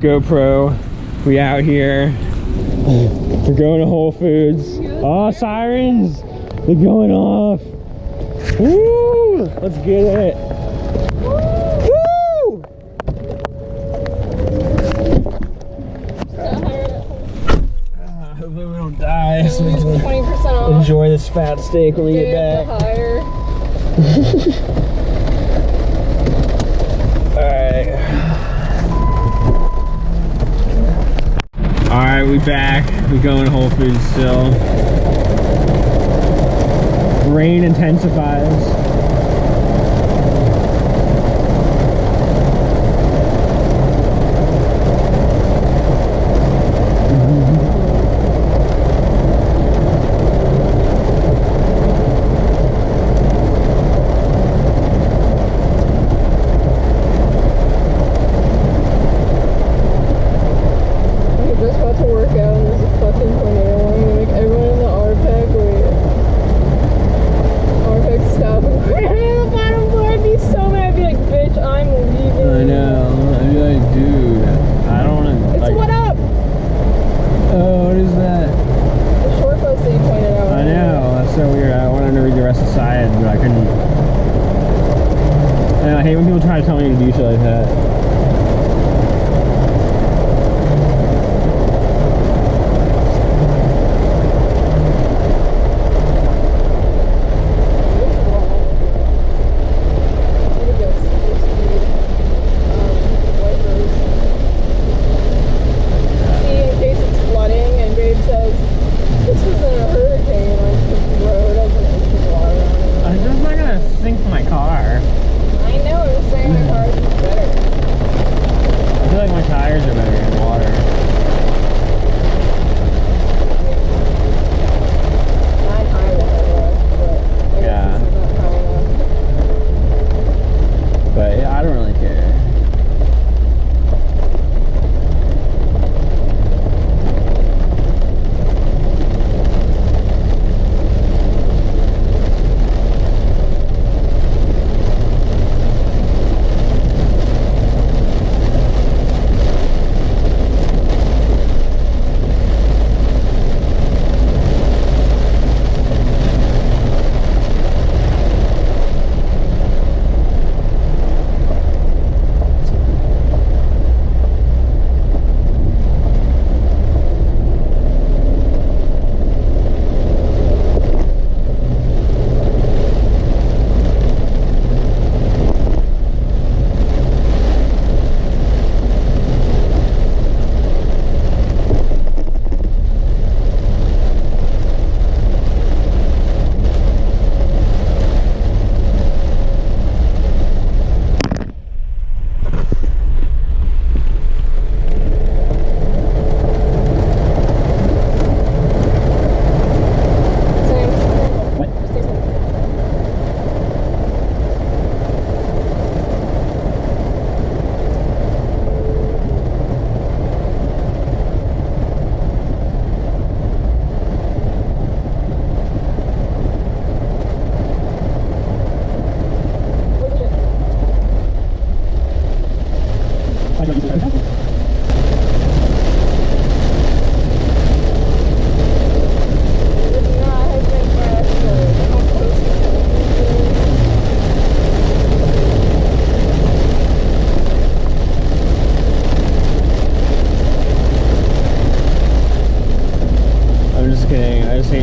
GoPro. We out here. We're going to Whole Foods. Oh, sirens! They're going off. Woo! Let's get it. Woo! Hopefully we don't die. So we can 20% off. enjoy this fat steak when we get back. Higher. Alright, we back. We going to Whole Foods still. Rain intensifies. I hate when people try to tell me to do shit like that.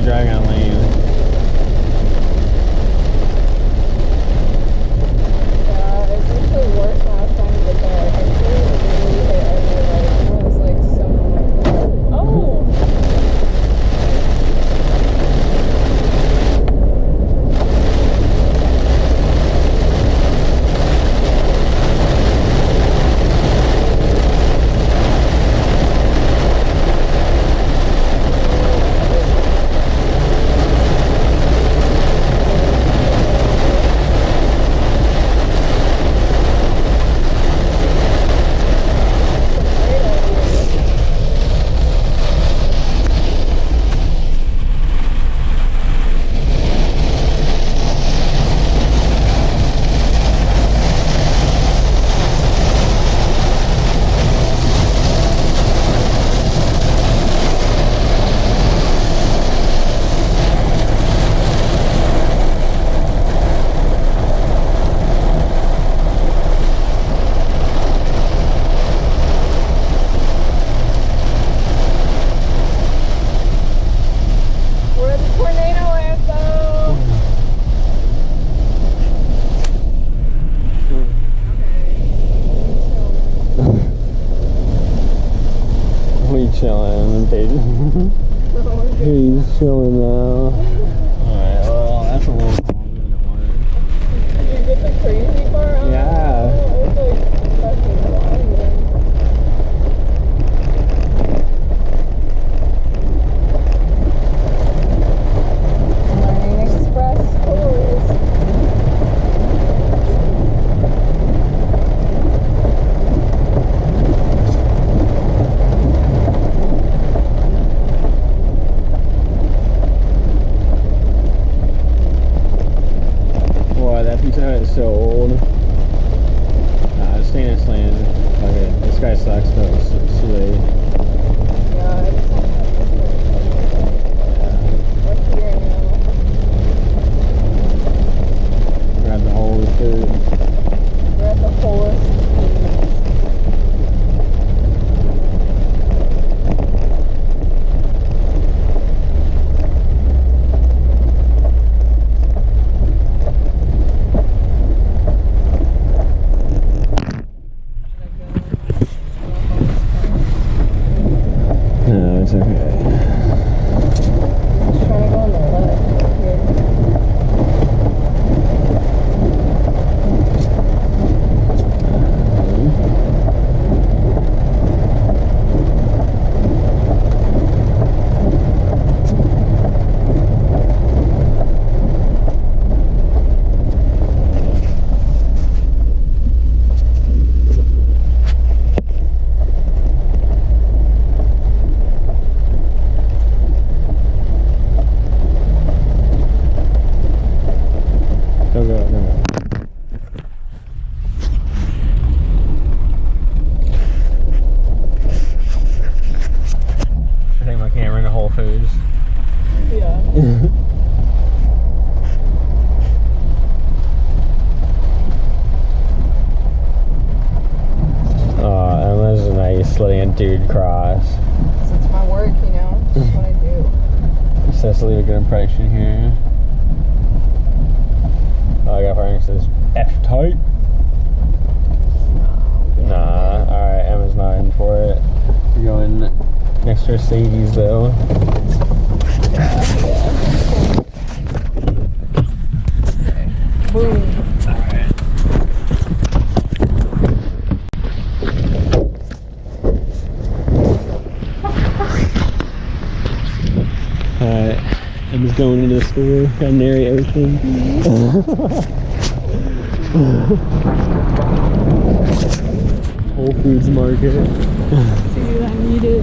Driving on lane. Yeah, it's actually worse last time to get there. I really hit every light. It was like so much. Oh! chilling. He's chilling now. Alright, well, that's a little longer than it was. Did you get the crazy part on? Yeah. It was like fucking blinding. Learning Express tours. Boy, that pizza hut is so old. Nah, just staying in Slant. Fuck it. This guy sucks, but it's silly. Yeah, I just don't have this thing. We're here now. Grab the whole food. We're at the Wholest No, it's okay. Just trying to go on the left here. Don't go, don't go. I take my camera into Whole Foods. Yeah. Oh, Emma's nice letting a dude cross. So it's my work, you know? It's just what I do. Just has to leave a good impression here. Oh, I got fire says F tight. Nah, alright, Emma's not in for it. We're going next to Mercedes though. Yeah. Boom. Alright. Alright, Emma's going into the store, gotta narrate everything. Whole Foods Market. See, I needed.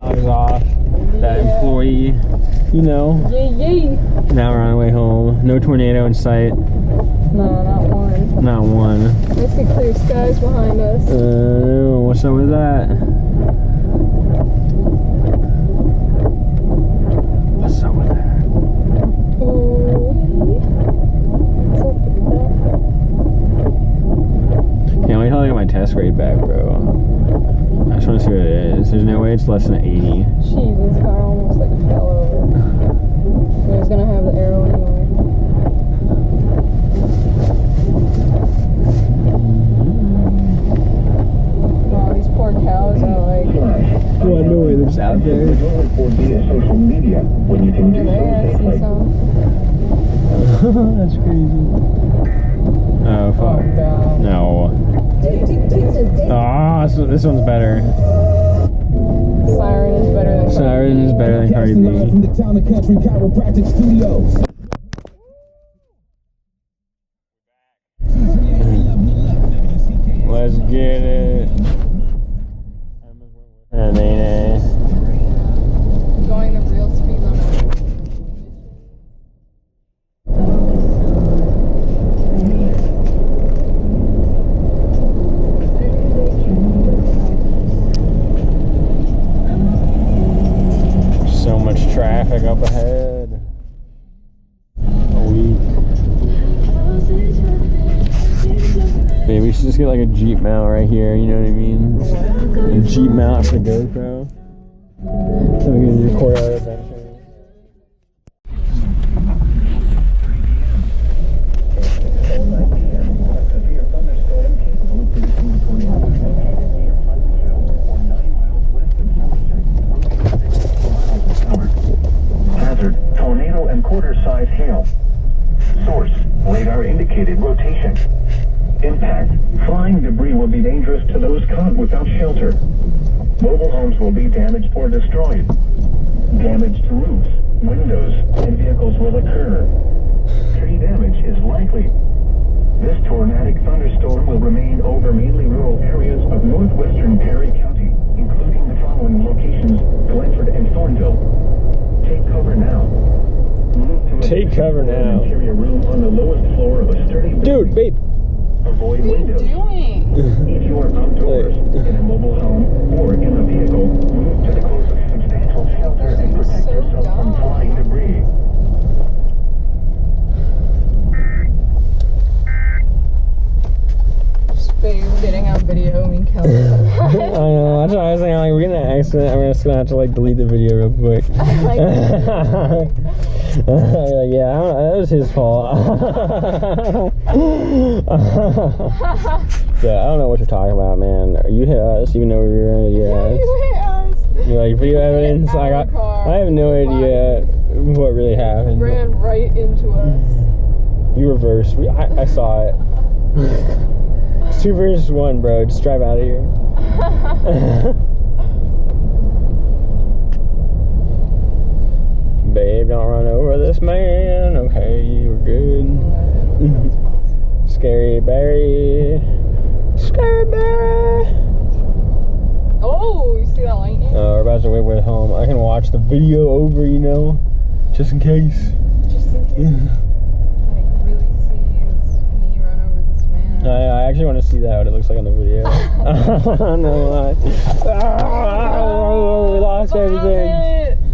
$10 off. That employee, you know. Yay! Now we're on our way home. No tornado in sight. No, not one. Not one. I see clear skies behind us. What's up with that? What's up with that? What's up with that? Can't wait till I get my test grade back, bro. I just want to see what it is. There's no way it's less than 80. Jeez, this car almost like fell over. It was gonna have the arrow anyway. Oh, these poor cows are like. What noise? They're just out there. social media when you can do There, I see some. That's crazy. Oh, fuck. Oh, God. No. Ah, so this one's better. Siren is better than Siren is better than Cardi B. From the Town and Country Chiropractic Studios. Let's get it. And then, going the real speed limit. so much traffic up ahead. A week. Maybe we should just get like a Jeep mount right here, you know what I mean? A Jeep mount for the GoPro. So we can record our adventure. now. Source, radar indicated rotation. Impact, flying debris will be dangerous to those caught without shelter. Mobile homes will be damaged or destroyed. Damage to roofs, windows, and vehicles will occur. Tree damage is likely. This tornadic thunderstorm will remain over mainly rural areas of northwestern Perry County, including the following locations: Glenford and Thornville. Take cover now. Move to a Take cover now. interior room on the lowest floor of a sturdy building. Dude, babe. Avoid What are you windows. doing? If you are outdoors, in a mobile home, or in a vehicle, move to the closest substantial shelter and protect So yourself from dumb. flying debris. Just babe getting on video and Kelly. I know. That's what I was saying. Like, we're gonna accident. I'm just gonna have to like delete the video real quick. Like, Yeah, I don't know, that was his fault. Yeah, I don't know what you're talking about, man. You hit us, even though we were in your ass. you hit us. You're like, video evidence. I have no idea what really happened. Ran right into us. You reversed. I saw it. It's 2 versus 1, bro. Just drive out of here. Babe, don't run over this man. Okay, we're good. Scary Barry. Scary Barry. Oh, you see that lightning? We're about to wait home. I can watch the video over, you know, just in case. Just in case. Like, really see me run over this man. I actually want to see that, what it looks like on the video. No lie. Oh, we lost everything.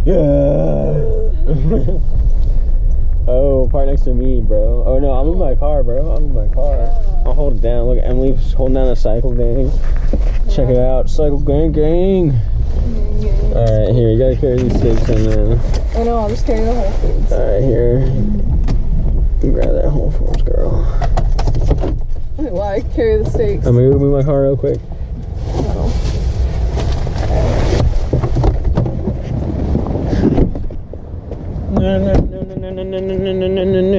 Yeah. Oh, part next to me, bro. Oh no, I'm in my car, bro. I'm in my car. Yeah. I'll hold it down. Look, Emily's holding down the cycle gang. Check it out, cycle gang gang. Alright, here, you gotta carry these sticks and then. I know, I'll just carry the whole foods. Alright, here. Grab that Whole Foods, girl. Why carry the steaks? I'm gonna move my car real quick. No. No, no, no, no, no, no, no, no, no, no, no, no.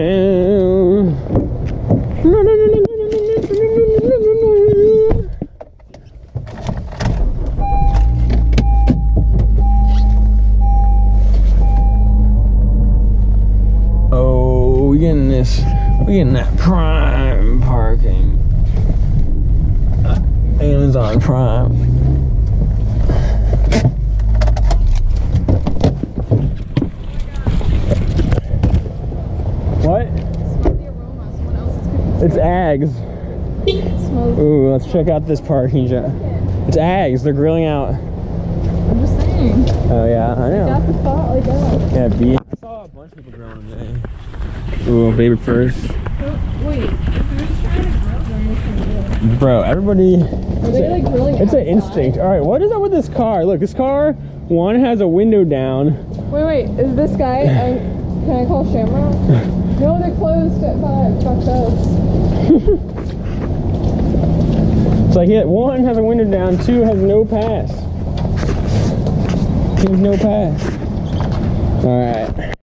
No, no, no, no, no, no, no, no, no. Oh, we getting this. We getting that Prime parking. Amazon Prime. What? Smell the aroma. Someone else is cooking. It's Ags. It smells. Ooh, let's check out this parking lot. It's Ags. They're grilling out. I'm just saying. Oh yeah, I know. Got the spot like that. Yeah, B. I saw a bunch of people grilling today. Ooh, baby first. Wait, if you're just trying to grill them, they can do it. Bro, everybody. Are they like grilling It's an outside? instinct. All right, what is up with this car? Look, this car, one has a window down. Wait, is this guy? Can I call Shamrock? No, they're closed at 5. Fuck those. It's like, yeah, one has a window down, two has no pass. He has no pass. All right.